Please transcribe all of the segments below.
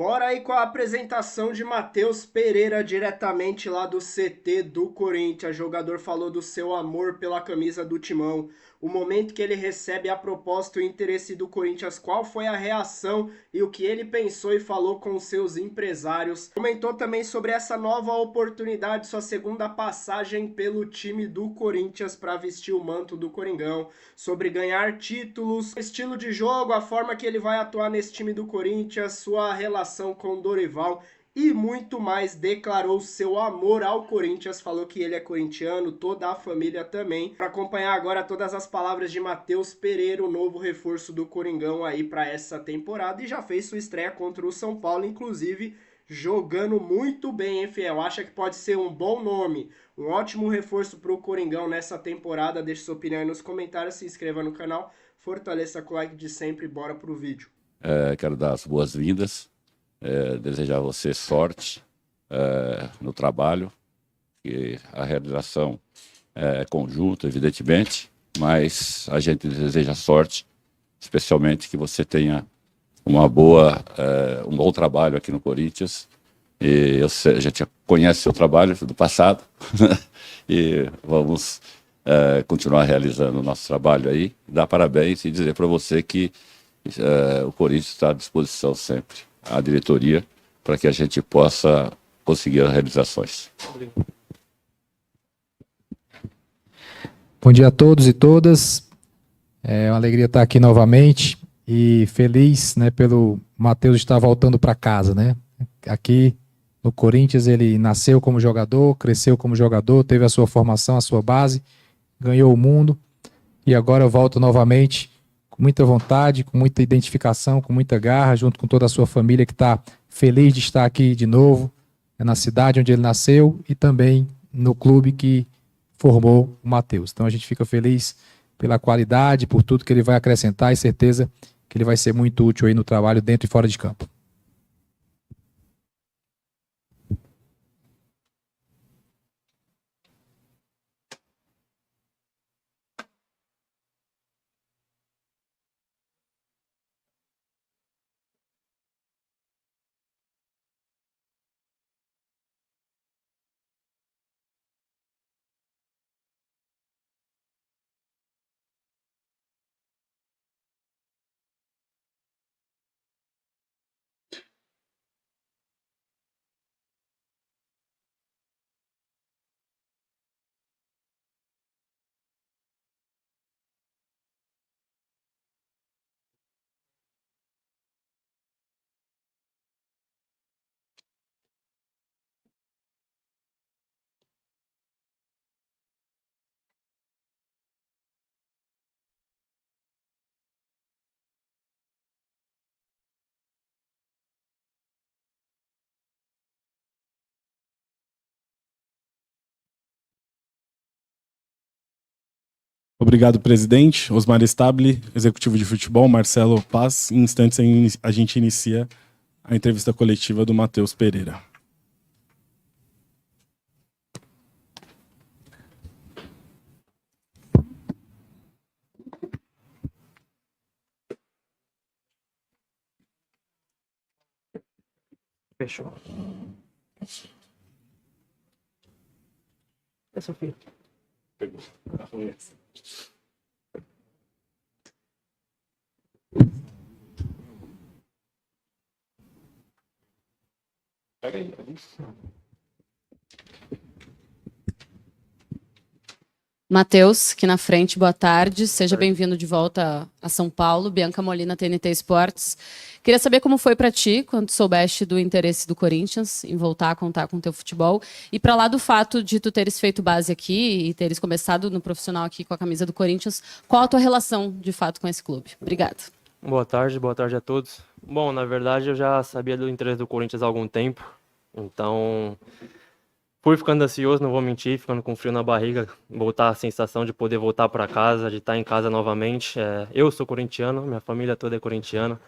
Bora aí com a apresentação de Matheus Pereira, diretamente lá do CT do Corinthians. O jogador falou do seu amor pela camisa do Timão, o momento que ele recebe a proposta e o interesse do Corinthians, qual foi a reação e o que ele pensou e falou com seus empresários. Comentou também sobre essa nova oportunidade, sua segunda passagem pelo time do Corinthians para vestir o manto do Coringão, sobre ganhar títulos, estilo de jogo, a forma que ele vai atuar nesse time do Corinthians, sua relação com o Dorival e muito mais. Declarou seu amor ao Corinthians, falou que ele é corintiano, toda a família também. Para acompanhar agora todas as palavras de Matheus Pereira, o novo reforço do Coringão aí para essa temporada, e já fez sua estreia contra o São Paulo, inclusive jogando muito bem, hein, Fiel? Acha que pode ser um bom nome, um ótimo reforço para o Coringão nessa temporada? Deixe sua opinião aí nos comentários, se inscreva no canal, fortaleça com o like de sempre e bora pro vídeo. Quero dar as boas-vindas, desejar a você sorte no trabalho, que a realização é conjunta, evidentemente, mas a gente deseja sorte, especialmente que você tenha um bom trabalho aqui no Corinthians. E a gente já conhece seu trabalho do passado e vamos continuar realizando o nosso trabalho aí. Dar parabéns e dizer para você que o Corinthians está à disposição sempre, a diretoria, para que a gente possa conseguir as realizações. Bom dia a todos e todas. É uma alegria estar aqui novamente e feliz, né, pelo Matheus estar voltando para casa, né? Aqui no Corinthians ele nasceu como jogador, cresceu como jogador, teve a sua formação, a sua base, ganhou o mundo e agora volta novamente com muita vontade, com muita identificação, com muita garra, junto com toda a sua família que está feliz de estar aqui de novo, na cidade onde ele nasceu e também no clube que formou o Matheus. Então a gente fica feliz pela qualidade, por tudo que ele vai acrescentar e certeza que ele vai ser muito útil aí no trabalho dentro e fora de campo. Obrigado, presidente. Osmar Stabile, executivo de futebol, Marcelo Paz. Em instantes, a gente inicia a entrevista coletiva do Matheus Pereira. Fechou. É, Sofia. Pegou. Pega aí. Matheus, aqui na frente, boa tarde. Seja bem-vindo de volta a São Paulo. Bianca Molina, TNT Esportes. Queria saber como foi para ti quando soubeste do interesse do Corinthians em voltar a contar com o teu futebol. E para lá do fato de tu teres feito base aqui e teres começado no profissional aqui com a camisa do Corinthians, qual a tua relação de fato com esse clube? Obrigada. Boa tarde a todos. Bom, na verdade eu já sabia do interesse do Corinthians há algum tempo, então fui ficando ansioso, não vou mentir, ficando com frio na barriga, voltar a sensação de poder voltar para casa, de estar em casa novamente. Eu sou corintiano, minha família toda é corintiana,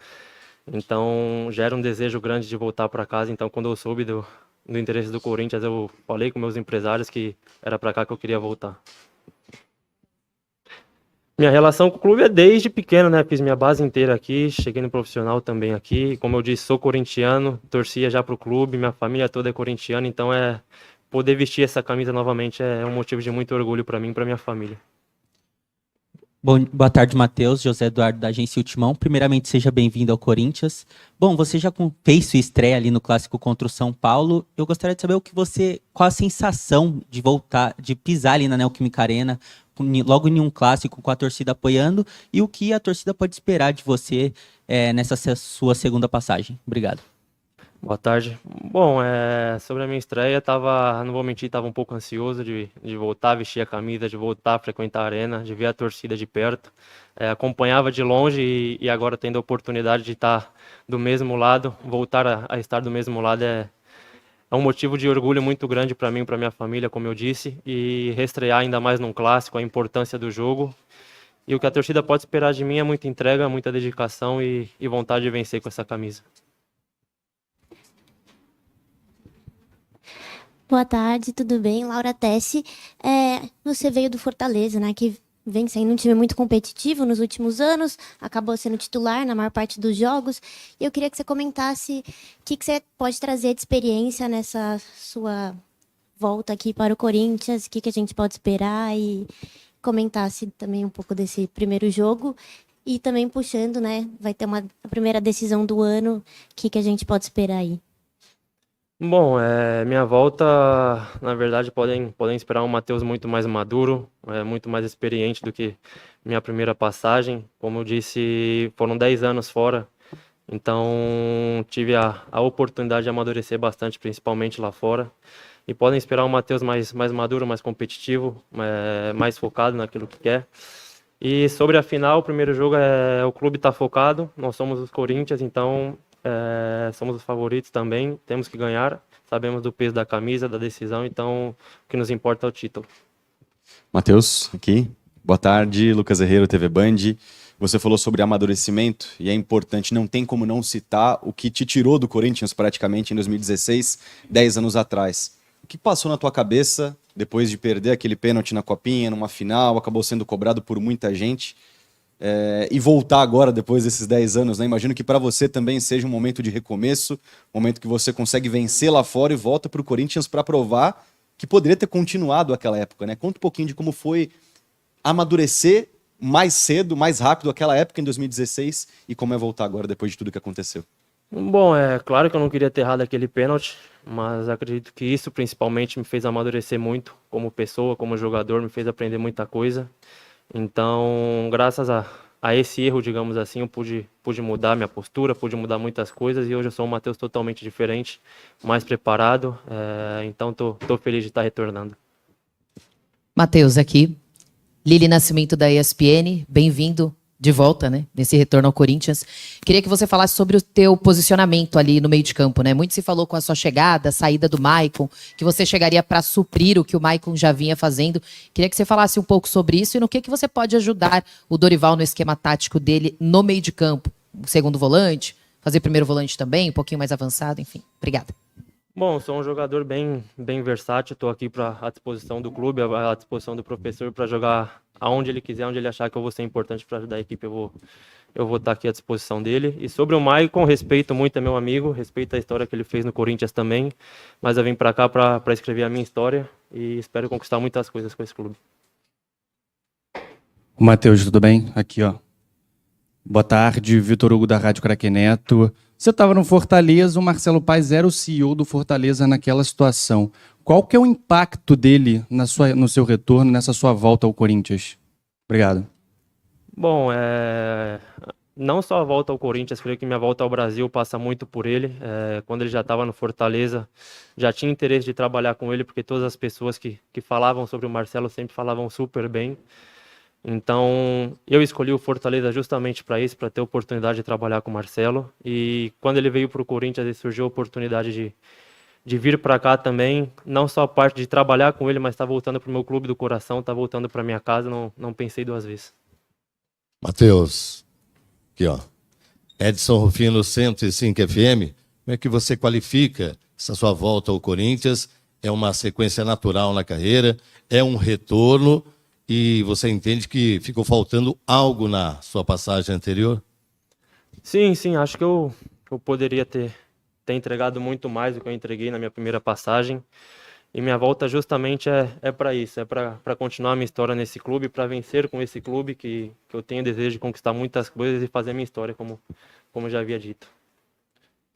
então gera um desejo grande de voltar para casa. Então quando eu soube do interesse do Corinthians, eu falei com meus empresários que era para cá que eu queria voltar. Minha relação com o clube é desde pequeno, né? Fiz minha base inteira aqui, cheguei no profissional também aqui. Como eu disse, sou corintiano, torcia já pro clube, minha família toda é corintiana, então poder vestir essa camisa novamente é um motivo de muito orgulho para mim e para minha família. Bom, boa tarde, Matheus. José Eduardo, da agência Ultimão. Primeiramente, seja bem-vindo ao Corinthians. Bom, você já fez sua estreia ali no Clássico contra o São Paulo. Eu gostaria de saber qual a sensação de voltar, de pisar ali na Neoquímica Arena, logo em um clássico com a torcida apoiando, e o que a torcida pode esperar de você nessa sua segunda passagem. Obrigado. Boa tarde. Bom, sobre a minha estreia, não vou mentir, estava um pouco ansioso de voltar a vestir a camisa, de voltar a frequentar a arena, de ver a torcida de perto. Acompanhava de longe e agora tendo a oportunidade de estar do mesmo lado, voltar a estar do mesmo lado é um motivo de orgulho muito grande para mim e para minha família, como eu disse, e reestrear ainda mais num clássico, a importância do jogo. E o que a torcida pode esperar de mim é muita entrega, muita dedicação e vontade de vencer com essa camisa. Boa tarde, tudo bem? Laura Tessi. Você veio do Fortaleza, né? Que vem sendo um time muito competitivo nos últimos anos, acabou sendo titular na maior parte dos jogos. E eu queria que você comentasse o que você pode trazer de experiência nessa sua volta aqui para o Corinthians, o que a gente pode esperar e comentasse também um pouco desse primeiro jogo. E também puxando, né? Vai ter a primeira decisão do ano, o que a gente pode esperar aí? Bom, minha volta, na verdade, podem esperar um Matheus muito mais maduro, muito mais experiente do que minha primeira passagem. Como eu disse, foram 10 anos fora, então tive a oportunidade de amadurecer bastante, principalmente lá fora. E podem esperar um Matheus mais maduro, mais competitivo, mais focado naquilo que quer. E sobre a final, o primeiro jogo o clube está focado, nós somos os Corinthians, então somos os favoritos também, temos que ganhar, sabemos do peso da camisa, da decisão, então o que nos importa é o título. Matheus, aqui. Boa tarde, Lucas Herrero, TV Band. Você falou sobre amadurecimento e é importante, não tem como não citar o que te tirou do Corinthians praticamente em 2016, 10 anos atrás. O que passou na tua cabeça depois de perder aquele pênalti na Copinha, numa final, acabou sendo cobrado por muita gente, e voltar agora depois desses 10 anos, né? Imagino que para você também seja um momento de recomeço, um momento que você consegue vencer lá fora e volta para o Corinthians para provar que poderia ter continuado aquela época, né? Conta um pouquinho de como foi amadurecer mais cedo, mais rápido aquela época em 2016 e como é voltar agora depois de tudo que aconteceu. Bom, é claro que eu não queria ter errado aquele pênalti, mas acredito que isso principalmente me fez amadurecer muito como pessoa, como jogador, me fez aprender muita coisa. Então, graças a esse erro, digamos assim, eu pude mudar minha postura, pude mudar muitas coisas e hoje eu sou um Matheus totalmente diferente, mais preparado, então tô feliz de estar retornando. Matheus, aqui, Lili Nascimento da ESPN, bem-vindo de volta, né, nesse retorno ao Corinthians. Queria que você falasse sobre o teu posicionamento ali no meio de campo, né? Muito se falou com a sua chegada, a saída do Maicon, que você chegaria para suprir o que o Maicon já vinha fazendo. Queria que você falasse um pouco sobre isso e no que você pode ajudar o Dorival no esquema tático dele no meio de campo. Segundo volante, fazer primeiro volante também, um pouquinho mais avançado, enfim. Obrigada. Bom, sou um jogador bem versátil, estou aqui à disposição do clube, à disposição do professor para jogar aonde ele quiser, onde ele achar que eu vou ser importante para ajudar a equipe, eu vou estar aqui à disposição dele. E sobre o Maicon, respeito muito, é meu amigo, respeito a história que ele fez no Corinthians também, mas eu vim para cá para escrever a minha história e espero conquistar muitas coisas com esse clube. Matheus, tudo bem? Aqui, ó. Boa tarde, Vitor Hugo da Rádio Craque Neto. Você estava no Fortaleza, o Marcelo Paes era o CEO do Fortaleza naquela situação. Qual que é o impacto dele no seu retorno, nessa sua volta ao Corinthians? Obrigado. Bom, não só a volta ao Corinthians, creio que minha volta ao Brasil passa muito por ele. Quando ele já estava no Fortaleza, já tinha interesse de trabalhar com ele, porque todas as pessoas que falavam sobre o Marcelo sempre falavam super bem. Então, eu escolhi o Fortaleza justamente para isso, para ter a oportunidade de trabalhar com o Marcelo. E quando ele veio para o Corinthians, surgiu a oportunidade de vir para cá também. Não só a parte de trabalhar com ele, mas está voltando para o meu clube do coração, está voltando para minha casa, não pensei duas vezes. Matheus, aqui ó, Edson Rufino 105 FM, como é que você qualifica essa sua volta ao Corinthians? É uma sequência natural na carreira, é um retorno. e você entende que ficou faltando algo na sua passagem anterior? Sim, sim, acho que eu poderia ter entregado muito mais do que eu entreguei na minha primeira passagem. E minha volta justamente é para isso, é para continuar a minha história nesse clube, para vencer com esse clube que eu tenho desejo de conquistar muitas coisas e fazer a minha história, como eu já havia dito.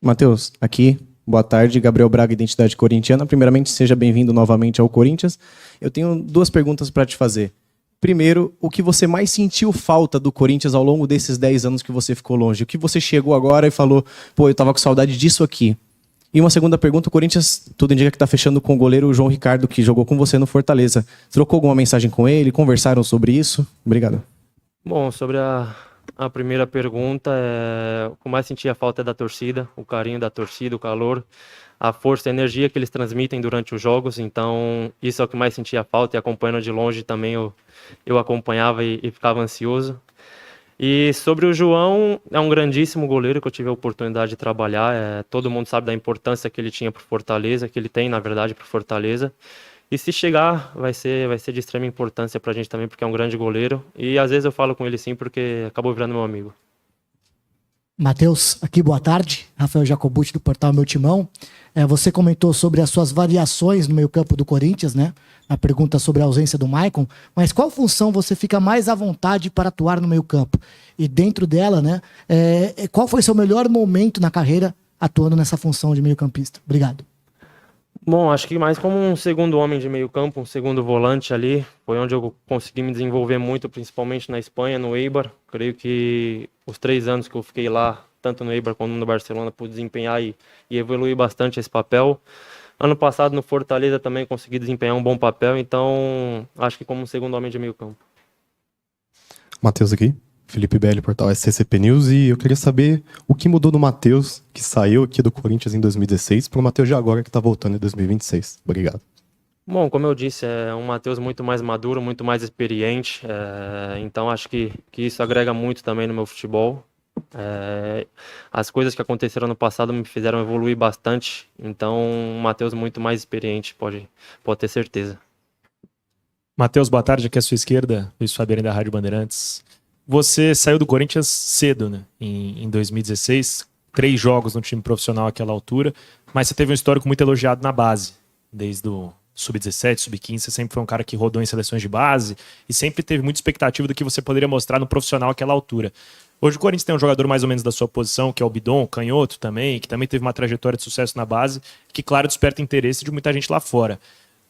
Matheus, aqui, boa tarde, Gabriel Braga, Identidade Corintiana. Primeiramente, seja bem-vindo novamente ao Corinthians. Eu tenho 2 perguntas para te fazer. Primeiro, o que você mais sentiu falta do Corinthians ao longo desses 10 anos que você ficou longe? O que você chegou agora e falou, pô, eu tava com saudade disso aqui? E uma segunda pergunta, o Corinthians, tudo indica que está fechando com o goleiro João Ricardo, que jogou com você no Fortaleza. Trocou alguma mensagem com ele? Conversaram sobre isso? Obrigado. Bom, sobre a primeira pergunta, o que eu mais sentia falta é da torcida, o carinho da torcida, o calor, a força, a energia que eles transmitem durante os jogos. Então, isso é o que mais sentia falta, e acompanhando de longe também eu acompanhava e ficava ansioso. E sobre o João, é um grandíssimo goleiro que eu tive a oportunidade de trabalhar. Todo mundo sabe da importância que ele tinha para o Fortaleza, que ele tem, na verdade, para o Fortaleza. E se chegar, vai ser de extrema importância para a gente também, porque é um grande goleiro. E às vezes eu falo com ele sim, porque acabou virando meu amigo. Matheus, aqui boa tarde, Rafael Jacobucci do portal Meu Timão. Você comentou sobre as suas variações no meio-campo do Corinthians, né? A pergunta sobre a ausência do Maicon, mas qual função você fica mais à vontade para atuar no meio-campo? E dentro dela, né? Qual foi seu melhor momento na carreira atuando nessa função de meio-campista? Obrigado. Bom, acho que mais como um segundo homem de meio campo, um segundo volante ali, foi onde eu consegui me desenvolver muito, principalmente na Espanha, no Eibar. Creio que os 3 anos que eu fiquei lá, tanto no Eibar quanto no Barcelona, pude desempenhar e evoluir bastante esse papel. Ano passado no Fortaleza também consegui desempenhar um bom papel, então acho que como um segundo homem de meio campo. Matheus aqui, Felipe Belli, portal SCCP News, e eu queria saber o que mudou do Matheus, que saiu aqui do Corinthians em 2016, para o Matheus de agora, que está voltando em 2026. Obrigado. Bom, como eu disse, é um Matheus muito mais maduro, muito mais experiente, então acho que isso agrega muito também no meu futebol. As coisas que aconteceram no passado me fizeram evoluir bastante, então um Matheus muito mais experiente, pode ter certeza. Matheus, boa tarde, aqui à sua esquerda, Luiz Fabiano da Rádio Bandeirantes. Você saiu do Corinthians cedo, né? Em 2016, 3 jogos no time profissional àquela altura, mas você teve um histórico muito elogiado na base, desde o Sub-17, Sub-15, você sempre foi um cara que rodou em seleções de base e sempre teve muita expectativa do que você poderia mostrar no profissional àquela altura. Hoje o Corinthians tem um jogador mais ou menos da sua posição, que é o Bidon, canhoto também, que também teve uma trajetória de sucesso na base, que claro desperta interesse de muita gente lá fora.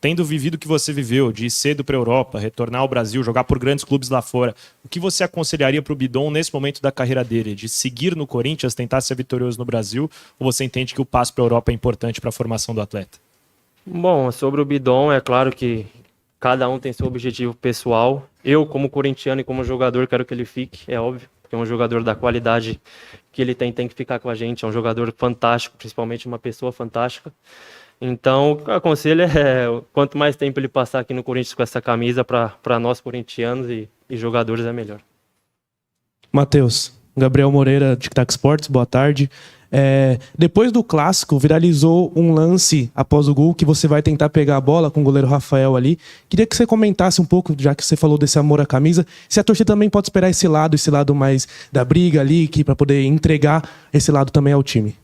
Tendo vivido o que você viveu, de ir cedo para a Europa, retornar ao Brasil, jogar por grandes clubes lá fora, o que você aconselharia para o Bidon nesse momento da carreira dele? De seguir no Corinthians, tentar ser vitorioso no Brasil, ou você entende que o passo para a Europa é importante para a formação do atleta? Bom, sobre o Bidon, é claro que cada um tem seu objetivo pessoal. Eu, como corintiano e como jogador, quero que ele fique, é óbvio, porque é um jogador da qualidade que ele tem que ficar com a gente, é um jogador fantástico, principalmente uma pessoa fantástica. Então, o que eu aconselho quanto mais tempo ele passar aqui no Corinthians com essa camisa, para nós corintianos e jogadores é melhor. Matheus, Gabriel Moreira, Tic Tac Sports, boa tarde. Depois do clássico, viralizou um lance após o gol que você vai tentar pegar a bola com o goleiro Rafael ali. Queria que você comentasse um pouco, já que você falou desse amor à camisa, se a torcida também pode esperar esse lado mais da briga ali, para poder entregar esse lado também ao time.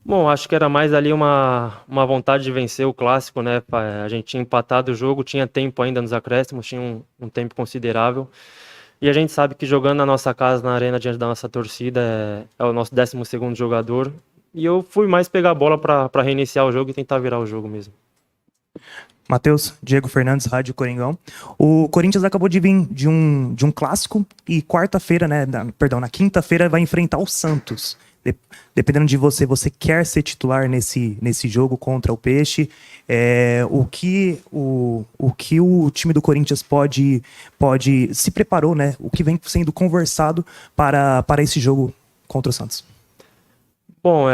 Bom, acho que era mais ali uma vontade de vencer o clássico, né? A gente tinha empatado o jogo, tinha tempo ainda nos acréscimos, tinha um tempo considerável. E a gente sabe que jogando na nossa casa, na arena, diante da nossa torcida, é o nosso 12º jogador. E eu fui mais pegar a bola para reiniciar o jogo e tentar virar o jogo mesmo. Matheus, Diego Fernandes, Rádio Coringão. O Corinthians acabou de vir de um clássico e quarta-feira, na quinta-feira vai enfrentar o Santos. Dependendo de você quer ser titular nesse jogo contra o Peixe? O que o time do Corinthians pode se preparou, né? O que vem sendo conversado para esse jogo contra o Santos? Bom,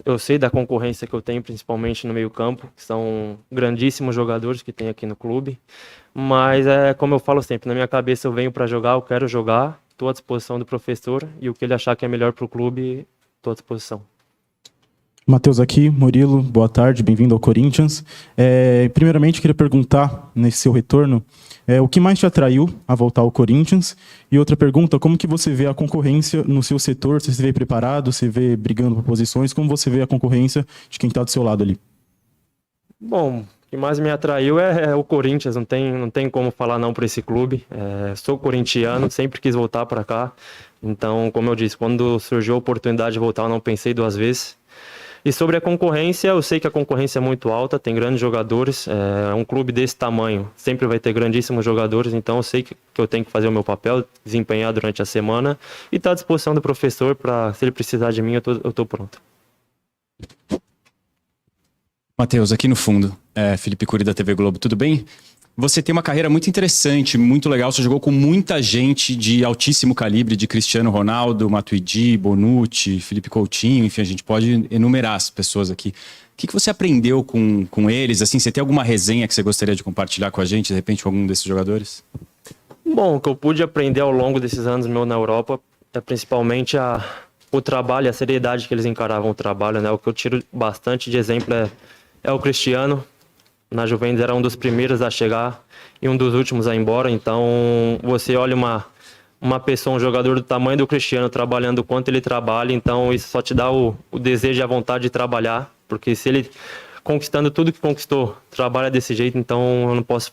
eu sei da concorrência que eu tenho, principalmente no meio-campo, que são grandíssimos jogadores que tem aqui no clube. Mas como eu falo sempre, na minha cabeça eu venho para jogar, eu quero jogar. Estou à disposição do professor e o que ele achar que é melhor para o clube, estou à disposição. Matheus aqui, Murilo, boa tarde, bem-vindo ao Corinthians. Primeiramente, queria perguntar, nesse seu retorno, o que mais te atraiu a voltar ao Corinthians? E outra pergunta, como que você vê a concorrência no seu setor? Você se vê preparado, você vê brigando por posições? Como você vê a concorrência de quem está do seu lado ali? Bom, o que mais me atraiu é o Corinthians, não tem como falar não para esse clube. Sou corintiano, sempre quis voltar para cá. Então, como eu disse, quando surgiu a oportunidade de voltar, eu não pensei duas vezes. E sobre a concorrência, eu sei que a concorrência é muito alta, tem grandes jogadores, é um clube desse tamanho, sempre vai ter grandíssimos jogadores, então eu sei que eu tenho que fazer o meu papel, desempenhar durante a semana e estar à disposição do professor para, se ele precisar de mim, eu tô pronto. Matheus, aqui no fundo, Felipe Cury da TV Globo, tudo bem? Você tem uma carreira muito interessante, muito legal. Você jogou com muita gente de altíssimo calibre, de Cristiano Ronaldo, Matuidi, Bonucci, Felipe Coutinho, enfim, a gente pode enumerar as pessoas aqui. O que você aprendeu com eles? Assim, você tem alguma resenha que você gostaria de compartilhar com a gente, de repente, com algum desses jogadores? Bom, o que eu pude aprender ao longo desses anos meu na Europa é principalmente o trabalho, a seriedade que eles encaravam o trabalho, né? O que eu tiro bastante de exemplo é o Cristiano. Na Juventus era um dos primeiros a chegar e um dos últimos a ir embora. Então, você olha uma pessoa, um jogador do tamanho do Cristiano, trabalhando o quanto ele trabalha, então isso só te dá o desejo e a vontade de trabalhar, porque se ele, conquistando tudo que conquistou, trabalha desse jeito, então eu não posso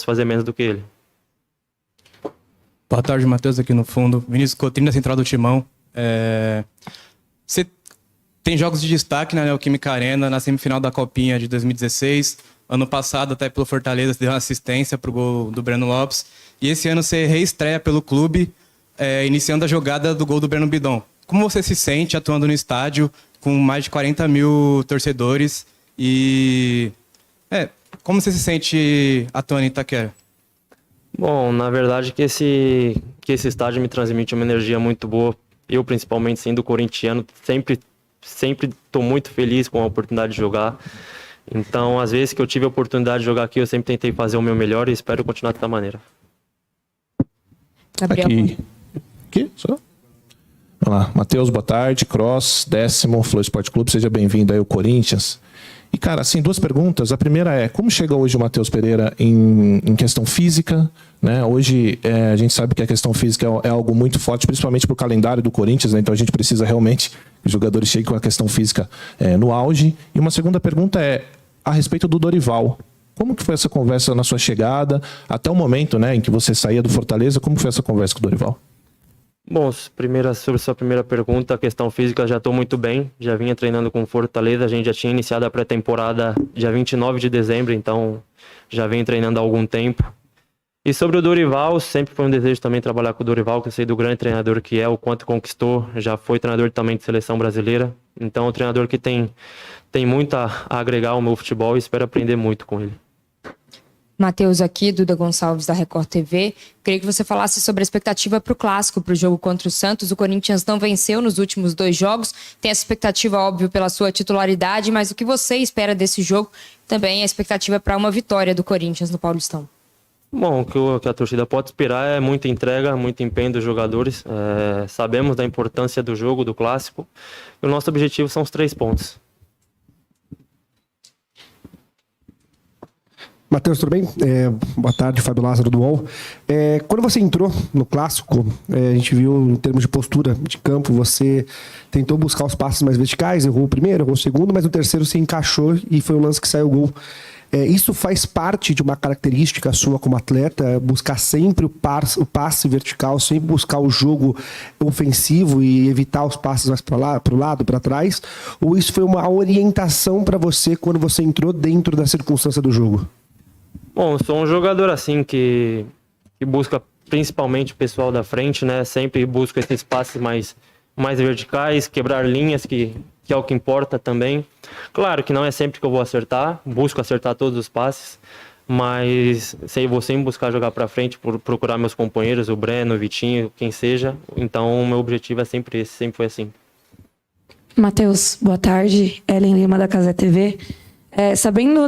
fazer menos do que ele. Boa tarde, Matheus, aqui no fundo. Vinícius Coutinho, da Central do Timão. Você tem jogos de destaque na Neoquímica Arena, na semifinal da Copinha de 2016. Ano passado, até pelo Fortaleza, você deu uma assistência para o gol do Breno Lopes. E esse ano você reestreia pelo clube, iniciando a jogada do gol do Breno Bidon. Como você se sente atuando no estádio com mais de 40 mil torcedores? E como você se sente atuando em Itaquera? Bom, na verdade que esse estádio me transmite uma energia muito boa. Eu, principalmente, sendo corintiano, sempre estou muito feliz com a oportunidade de jogar. Então, às vezes que eu tive a oportunidade de jogar aqui, eu sempre tentei fazer o meu melhor e espero continuar dessa maneira. Gabriel. Aqui, só. Vamos lá, Matheus, boa tarde, Cross, 10º, Flow Esporte Clube, seja bem-vindo aí ao Corinthians. E, cara, assim, duas perguntas. A primeira é, como chega hoje o Matheus Pereira em questão física, né? Hoje a gente sabe que a questão física é algo muito forte, principalmente para o calendário do Corinthians, né? Então a gente precisa realmente que os jogadores cheguem com a questão física no auge. E uma segunda pergunta é a respeito do Dorival. Como que foi essa conversa na sua chegada, até o momento, né, em que você saía do Fortaleza, como foi essa conversa com o Dorival? Bom, sobre sua primeira pergunta, a questão física, já estou muito bem, já vinha treinando com Fortaleza, a gente já tinha iniciado a pré-temporada dia 29 de dezembro, então já vem treinando há algum tempo. E sobre o Dorival, sempre foi um desejo também trabalhar com o Dorival, que eu sei do grande treinador que é, o quanto conquistou, já foi treinador também de seleção brasileira, então é um treinador que tem muito a agregar ao meu futebol e espero aprender muito com ele. Matheus aqui, Duda Gonçalves da Record TV. Queria que você falasse sobre a expectativa para o Clássico, para o jogo contra o Santos. O Corinthians não venceu nos últimos 2 jogos. Tem essa expectativa, óbvio, pela sua titularidade, mas o que você espera desse jogo? Também a expectativa para uma vitória do Corinthians no Paulistão. Bom, o que a torcida pode esperar é muita entrega, muito empenho dos jogadores. Sabemos da importância do jogo, do Clássico. E o nosso objetivo são os 3 pontos. Matheus, tudo bem? Boa tarde, Fábio Lázaro do UOL. Quando você entrou no Clássico, a gente viu em termos de postura de campo, você tentou buscar os passes mais verticais, errou o primeiro, errou o segundo, mas no terceiro se encaixou e foi o lance que saiu o gol. Isso faz parte de uma característica sua como atleta, buscar sempre o passe vertical, sempre buscar o jogo ofensivo e evitar os passes mais para o lado, para trás? Ou isso foi uma orientação para você quando você entrou dentro da circunstância do jogo? Bom, eu sou um jogador assim que busca principalmente o pessoal da frente, né? Sempre busco esses passes mais verticais, quebrar linhas, que é o que importa também. Claro que não é sempre que eu vou acertar, busco acertar todos os passes, mas vou sempre buscar jogar para frente, procurar meus companheiros, o Breno, o Vitinho, quem seja. Então o meu objetivo é sempre esse, sempre foi assim. Matheus, boa tarde. Ellen Lima da Casé TV. Sabendo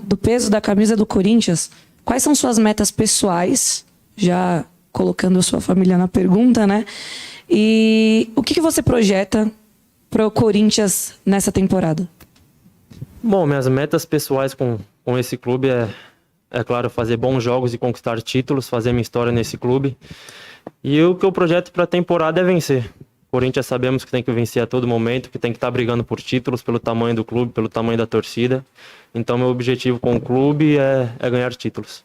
do peso da camisa do Corinthians, quais são suas metas pessoais? Já colocando a sua família na pergunta, né? E o que você projeta para o Corinthians nessa temporada? Bom, minhas metas pessoais com esse clube é claro, fazer bons jogos e conquistar títulos, fazer minha história nesse clube. E o que eu projeto para a temporada é vencer. Corinthians sabemos que tem que vencer a todo momento, que tem que estar brigando por títulos, pelo tamanho do clube, pelo tamanho da torcida. Então, meu objetivo com o clube é ganhar títulos.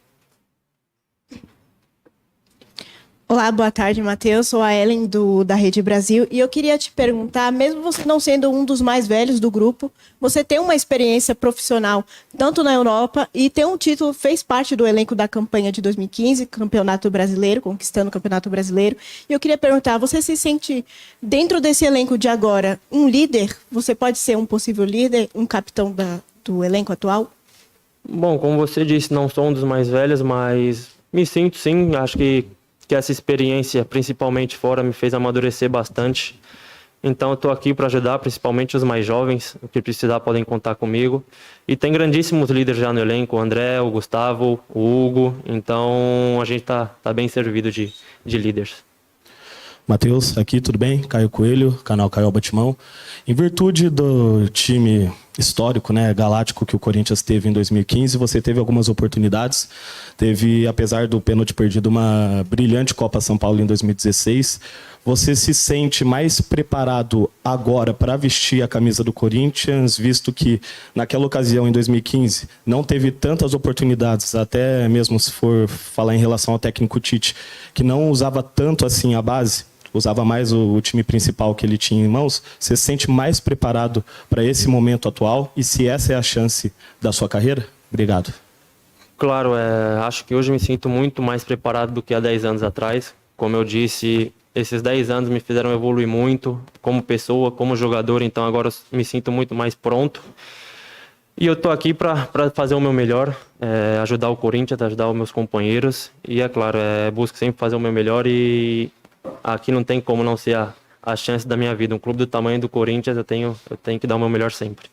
Olá, boa tarde, Matheus. Sou a Ellen da Rede Brasil e eu queria te perguntar, mesmo você não sendo um dos mais velhos do grupo, você tem uma experiência profissional tanto na Europa e tem um título, fez parte do elenco da campanha de 2015, Campeonato Brasileiro, conquistando o Campeonato Brasileiro. E eu queria perguntar, você se sente dentro desse elenco de agora um líder? Você pode ser um possível líder, um capitão do elenco atual? Bom, como você disse, não sou um dos mais velhos, mas me sinto sim, acho que essa experiência, principalmente fora, me fez amadurecer bastante. Então eu estou aqui para ajudar, principalmente os mais jovens. O que precisar podem contar comigo. E tem grandíssimos líderes já no elenco, o André, o Gustavo, o Hugo. Então a gente tá bem servido de líderes. Matheus, aqui, tudo bem? Caio Coelho, canal Caio Batimão. Em virtude do time histórico, né, galáctico que o Corinthians teve em 2015, você teve algumas oportunidades. Teve, apesar do pênalti perdido, uma brilhante Copa São Paulo em 2016. Você se sente mais preparado agora para vestir a camisa do Corinthians, visto que naquela ocasião, em 2015, não teve tantas oportunidades, até mesmo se for falar em relação ao técnico Tite, que não usava tanto assim a base? Usava mais o time principal que ele tinha em mãos, você se sente mais preparado para esse momento atual? E se essa é a chance da sua carreira? Obrigado. Claro, acho que hoje me sinto muito mais preparado do que há 10 anos atrás. Como eu disse, esses 10 anos me fizeram evoluir muito como pessoa, como jogador, então agora eu me sinto muito mais pronto. E eu estou aqui para fazer o meu melhor, ajudar o Corinthians, ajudar os meus companheiros. E é claro, busco sempre fazer o meu melhor e aqui não tem como não ser a chance da minha vida. Um clube do tamanho do Corinthians, eu tenho que dar o meu melhor sempre.